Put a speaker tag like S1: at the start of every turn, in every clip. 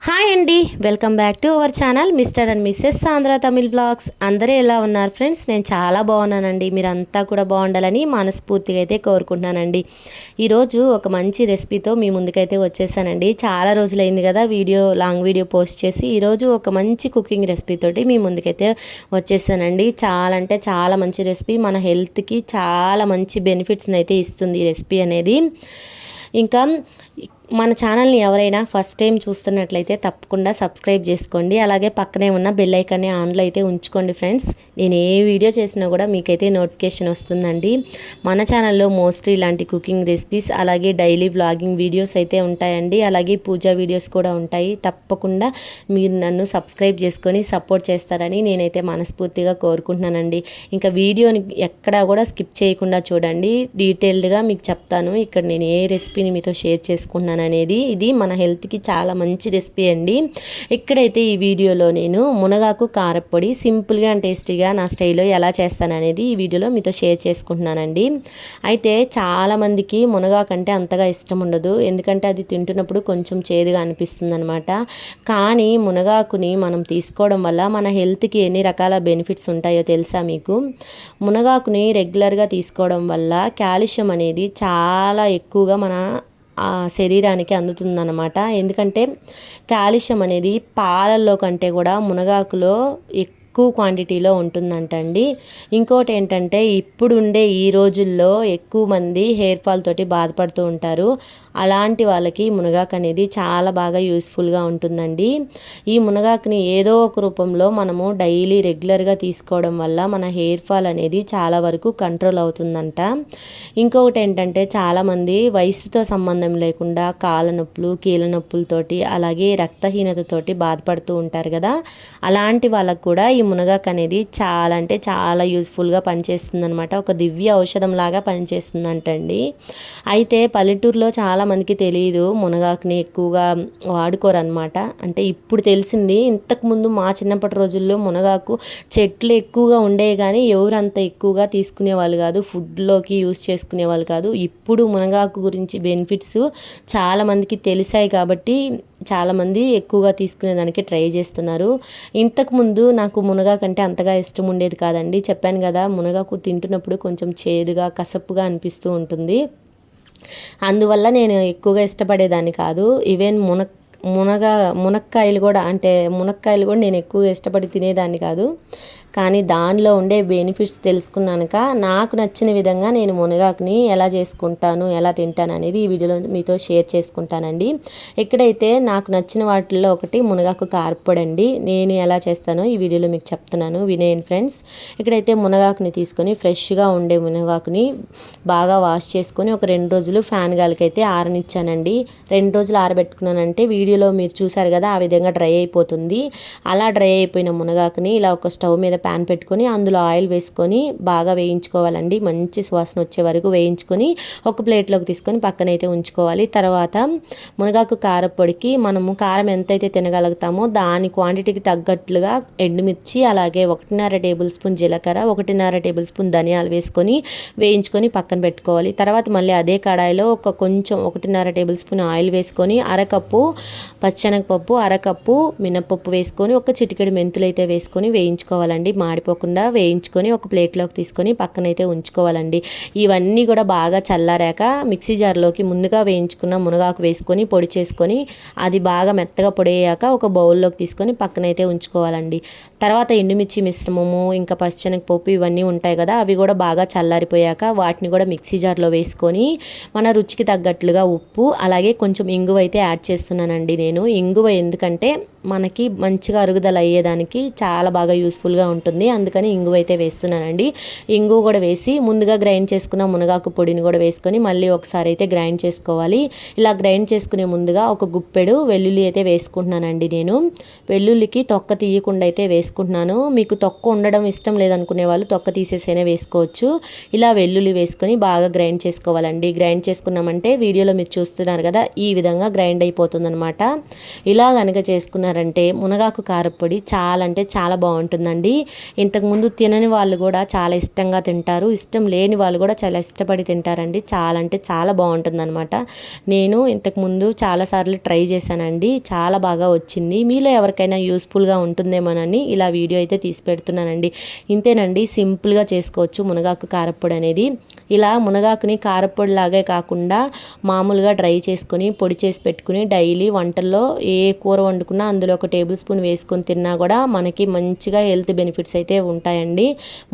S1: Hi అండి, welcome back to our channel mister and Mrs Andhra Tamil blogs. అందరూ ఎలా ఉన్నారు ఫ్రెండ్స్? నేను చాలా బాగున్నానండి. మీరంతా కూడా బాగుండాలని మనస్ఫూర్తిగా అయితే కోరుకుంటున్నానండి. ఈరోజు ఒక మంచి రెసిపీతో మీ ముందుకైతే వచ్చేసానండి. చాలా రోజులైంది కదా లాంగ్ వీడియో పోస్ట్ చేసి. ఈరోజు ఒక మంచి కుకింగ్ రెసిపీ తోటి మీ ముందుకైతే వచ్చేసానండి. చాలా అంటే చాలా మంచి రెసిపీ, మన హెల్త్కి చాలా మంచి బెనిఫిట్స్ని అయితే ఇస్తుంది ఈ రెసిపీ అనేది. ఇంకా మన ఛానల్ని ఎవరైనా ఫస్ట్ టైం చూస్తున్నట్లయితే తప్పకుండా సబ్స్క్రైబ్ చేసుకోండి. అలాగే పక్కనే ఉన్న బెల్ ఐకాన్ని ఆన్లో అయితే ఉంచుకోండి ఫ్రెండ్స్. నేను ఏ వీడియో చేసినా కూడా మీకైతే నోటిఫికేషన్ వస్తుందండి. మన ఛానల్లో మోస్ట్లీ ఇలాంటి కుకింగ్ రెసిపీస్, అలాగే డైలీ వ్లాగింగ్ వీడియోస్ అయితే ఉంటాయండి. అలాగే పూజా వీడియోస్ కూడా ఉంటాయి. తప్పకుండా మీరు నన్ను సబ్స్క్రైబ్ చేసుకొని సపోర్ట్ చేస్తారని నేనైతే మనస్ఫూర్తిగా కోరుకుంటున్నానండి. ఇంకా వీడియోని ఎక్కడా కూడా స్కిప్ చేయకుండా చూడండి. డీటెయిల్డ్గా మీకు చెప్తాను ఇక్కడ నేను ఏ రెసిపీని మీతో షేర్ చేసుకుంటున్నాను అనేది. ఇది మన హెల్త్కి చాలా మంచి రెసిపీ అండి. ఇక్కడైతే ఈ వీడియోలో నేను మునగాకు కారపొడి సింపుల్గా అండ్ టేస్టీగా నా స్టైల్లో ఎలా చేస్తాననేది ఈ వీడియోలో మీతో షేర్ చేసుకుంటున్నానండి. అయితే చాలామందికి మునగాకు అంటే అంతగా ఇష్టం ఉండదు, ఎందుకంటే అది తింటున్నప్పుడు కొంచెం చేదుగా అనిపిస్తుంది అనమాట. కానీ మునగాకుని మనం తీసుకోవడం వల్ల మన హెల్త్కి ఎన్ని రకాల బెనిఫిట్స్ ఉంటాయో తెలుసా మీకు? మునగాకుని రెగ్యులర్గా తీసుకోవడం వల్ల కాల్షియం అనేది చాలా ఎక్కువగా మన శరీరానికి అందుతుందన్నమాట. ఎందుకంటే కాల్షియం అనేది పాలల్లో కంటే కూడా మునగాకులో ఎక్కువ క్వాంటిటీలో ఉంటుందంటండి. ఇంకోటి ఏంటంటే ఇప్పుడుండే ఈ రోజుల్లో ఎక్కువ మంది హెయిర్ ఫాల్ తోటి బాధపడుతూ ఉంటారు. అలాంటి వాళ్ళకి మునగాకు అనేది చాలా బాగా యూస్ఫుల్గా ఉంటుందండి. ఈ మునగాకుని ఏదో ఒక రూపంలో మనము డైలీ రెగ్యులర్గా తీసుకోవడం వల్ల మన హెయిర్ ఫాల్ అనేది చాలా వరకు కంట్రోల్ అవుతుందంట. ఇంకొకటి ఏంటంటే చాలామంది వయసుతో సంబంధం లేకుండా కాళ్ళ నొప్పులు, కీళ్ళ నొప్పులతోటి, అలాగే రక్తహీనతతోటి బాధపడుతూ ఉంటారు కదా. అలాంటి వాళ్ళకు కూడా ఈ మునగాకు అనేది చాలా అంటే చాలా యూస్ఫుల్గా పనిచేస్తుంది అనమాట. ఒక దివ్య ఔషధం లాగా పనిచేస్తుందంటండి. అయితే పల్లెటూరులో చాలామందికి తెలియదు, మునగాకుని ఎక్కువగా వాడుకోరు అనమాట. అంటే ఇప్పుడు తెలిసింది. ఇంతకుముందు మా చిన్నప్పటి రోజుల్లో మునగాకు చెట్లు ఎక్కువగా ఉండేవి, కానీ ఎవరు అంత ఎక్కువగా తీసుకునే వాళ్ళు కాదు, ఫుడ్లోకి యూస్ చేసుకునే వాళ్ళు కాదు. ఇప్పుడు మునగాకు గురించి బెనిఫిట్స్ చాలామందికి తెలిసాయి కాబట్టి చాలామంది ఎక్కువగా తీసుకునేదానికి ట్రై చేస్తున్నారు. ఇంతకుముందు నాకు మునగాకు అంటే అంతగా ఇష్టం ఉండేది కాదండి. చెప్పాను కదా, మునగాకు తింటున్నప్పుడు కొంచెం చేదుగా కసపుగా అనిపిస్తూ ఉంటుంది. అందువల్ల నేను ఎక్కువగా ఇష్టపడేదాన్ని కాదు. ఈవెన్ మునక్కాయలు కూడా నేను ఎక్కువగా ఇష్టపడి తినేదాన్ని కాదు. కానీ దానిలో ఉండే బెనిఫిట్స్ తెలుసుకున్నాక నాకు నచ్చిన విధంగా నేను మునగాకుని ఎలా చేసుకుంటాను, ఎలా తింటాను అనేది ఈ వీడియోలో మీతో షేర్ చేసుకుంటానండి. ఇక్కడైతే నాకు నచ్చిన వాటిల్లో ఒకటి మునగాకు కారపొడి అండి. నేను ఎలా చేస్తానో ఈ వీడియోలో మీకు చెప్తున్నాను, వినేయండి ఫ్రెండ్స్. ఇక్కడైతే మునగాకుని తీసుకొని ఫ్రెష్గా ఉండే మునగాకుని బాగా వాష్ చేసుకొని ఒక 2 రోజులు ఫ్యాన్ గాలికైతే ఆరనిచ్చానండి. 2 రోజులు ఆరబెట్టుకున్నానంటే వీడియోలో మీరు చూసారు కదా ఆ విధంగా డ్రై అయిపోతుంది. అలా డ్రై అయిపోయిన మునగాకుని ఇలా ఒక స్టవ్ మీద ప్యాన్ పెట్టుకొని అందులో ఆయిల్ వేసుకొని బాగా వేయించుకోవాలండి. మంచి సువాసన వచ్చే వరకు వేయించుకొని ఒక ప్లేట్లోకి తీసుకొని పక్కనైతే ఉంచుకోవాలి. తర్వాత మునగాకు కారపొడికి మనము కారం ఎంతైతే తినగలుగుతామో దాని క్వాంటిటీకి తగ్గట్లుగా ఎండుమిర్చి, అలాగే 1.5 టేబుల్ స్పూన్ జీలకర్ర, 1.5 టేబుల్ స్పూన్ ధనియాలు వేసుకొని వేయించుకొని పక్కన పెట్టుకోవాలి. తర్వాత మళ్ళీ అదే కడాయిలో కొంచెం 1.5 టేబుల్ స్పూన్ ఆయిల్ వేసుకొని అరకప్పు పచ్చెనగపప్పు, అరకప్పు మినపప్పు వేసుకొని ఒక చిటికెడు మెంతులు అయితే వేసుకొని వేయించుకోవాలండి. మాడిపోకుండా వేయించుకొని ఒక ప్లేట్లోకి తీసుకొని పక్కనైతే ఉంచుకోవాలండి. ఇవన్నీ కూడా బాగా చల్లారాక మిక్సీ జార్లోకి ముందుగా వేయించుకున్న మునగాకు వేసుకొని పొడి చేసుకొని అది బాగా మెత్తగా పొడయ్యాక ఒక బౌల్లోకి తీసుకొని పక్కనైతే ఉంచుకోవాలండి. తర్వాత ఎండుమిర్చి మిశ్రమము, ఇంకా పచ్చెనగపప్పు ఇవన్నీ ఉంటాయి కదా, అవి కూడా బాగా చల్లారిపోయాక వాటిని కూడా మిక్సీ జార్లో వేసుకొని మన రుచికి తగ్గట్లుగా ఉప్పు, అలాగే కొంచెం ఇంగువ అయితే యాడ్ చేస్తున్నానండి. నేను ఇంగువ ఎందుకంటే మనకి మంచిగా అరుగుదల అయ్యేదానికి చాలా బాగా యూస్ఫుల్గా ఉంటుంది, అందుకని ఇంగువ అయితే వేస్తున్నానండి. ఇంగువ కూడా వేసి ముందుగా గ్రైండ్ చేసుకున్న మునగాకు పొడిని కూడా వేసుకొని మళ్ళీ ఒకసారి అయితే గ్రైండ్ చేసుకోవాలి. ఇలా గ్రైండ్ చేసుకునే ముందుగా ఒక గుప్పెడు వెల్లుల్లి అయితే వేసుకుంటున్నానండి. నేను వెల్లుల్లికి తొక్క తీయకుండా అయితే వేసుకుంటున్నాను. మీకు తొక్క ఉండడం ఇష్టం లేదనుకునే వాళ్ళు తొక్క తీసేసైనా వేసుకోవచ్చు. ఇలా వెల్లుల్లి వేసుకొని బాగా గ్రైండ్ చేసుకోవాలండి. గ్రైండ్ చేసుకున్నామంటే వీడియోలో మీరు చూస్తున్నారు కదా ఈ విధంగా గ్రైండ్ అయిపోతుందన్నమాట. ఇలా కనుక చేసుకున్నారంటే మునగాకు కారపొడి చాలా అంటే చాలా బాగుంటుందండి. ఇంతకుముందు తినని వాళ్ళు కూడా చాలా ఇష్టంగా తింటారు, ఇష్టం లేని వాళ్ళు కూడా చాలా ఇష్టపడి తింటారండి. చాలా అంటే చాలా బాగుంటుందన్నమాట. నేను ఇంతకుముందు చాలాసార్లు ట్రై చేశానండి, చాలా బాగా వచ్చింది. మీలో ఎవరికైనా యూస్ఫుల్గా ఉంటుందేమోనని ఇలా వీడియో అయితే తీసి పెడుతున్నానండి. ఇంతేనండి, సింపుల్గా చేసుకోవచ్చు మునగాకు కారప్పొడి అనేది. ఇలా మునగాకుని కారప్పొడి లాగే కాకుండా మామూలుగా డ్రై చేసుకొని పొడి చేసి పెట్టుకుని డైలీ వంటల్లో ఏ కూర వండుకున్నా అందులో ఒక టేబుల్ స్పూన్ వేసుకొని తిన్నా కూడా మనకి మంచిగా హెల్త్ బెనిఫిట్స్ అయితే ఉంటాయండి.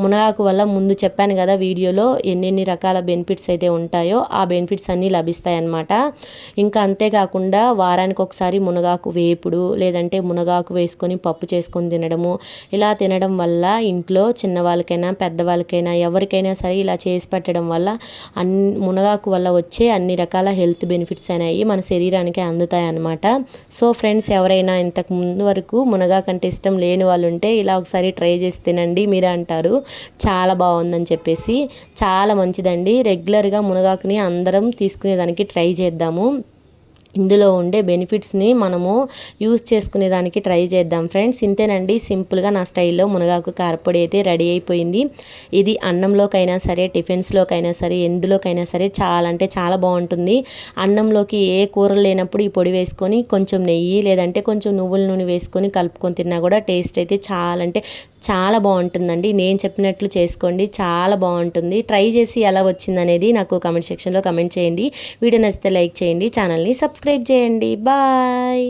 S1: మునగాకు వల్ల ముందు చెప్పాను కదా వీడియోలో ఎన్నెన్ని రకాల బెనిఫిట్స్ అయితే ఉంటాయో ఆ బెనిఫిట్స్ అన్నీ లభిస్తాయి అన్నమాట. ఇంకా అంతేకాకుండా వారానికి ఒకసారి మునగాకు వేపుడు లేదంటే మునగాకు వేసుకొని పప్పు చేసుకొని తినడము, ఇలా తినడం వల్ల ఇంట్లో చిన్నవాళ్ళకైనా పెద్దవాళ్ళకైనా ఎవరికైనా సరే ఇలా చేసి పెట్టడం వల్ల మునగాకు వల్ల వచ్చే అన్ని రకాల హెల్త్ బెనిఫిట్స్ అనేవి మన శరీరానికి అందుతాయి అన్నమాట. సో ఫ్రెండ్స్, ఎవరైనా ఇంతకు ముందు వరకు మునగాకు అంటే ఇష్టం లేని వాళ్ళు ఉంటే ఇలా ఒకసారి ట్రై చేసి తినండి. మీరే అంటారు చాలా బాగుందని చెప్పేసి. చాలా మంచిదండి. రెగ్యులర్గా మునగాకుని అందరం తీసుకునేదానికి ట్రై చేద్దాము. ఇందులో ఉండే బెనిఫిట్స్ని మనము యూజ్ చేసుకునేదానికి ట్రై చేద్దాం ఫ్రెండ్స్. ఇంతేనండి, సింపుల్గా నా స్టైల్లో మునగాకు కారపొడి అయితే రెడీ అయిపోయింది. ఇది అన్నంలోకైనా సరే టిఫిన్స్లోకైనా సరే ఎందులోకైనా సరే చాలా అంటే చాలా బాగుంటుంది. అన్నంలోకి ఏ కూరలు లేనప్పుడు ఈ పొడి వేసుకొని కొంచెం నెయ్యి లేదంటే కొంచెం నువ్వుల నూనె వేసుకొని కలుపుకొని తిన్నా కూడా టేస్ట్ అయితే చాలా అంటే చాలా బాగుంటుందండి. నేను చెప్పినట్లు చేసుకోండి, చాలా బాగుంటుంది. ట్రై చేసి ఎలా వచ్చిందనేది నాకు కామెంట్ సెక్షన్లో కామెంట్ చేయండి. వీడియో నచ్చితే లైక్ చేయండి, ఛానల్ని సబ్స్క్రైబ్ చేయండి. బాయ్.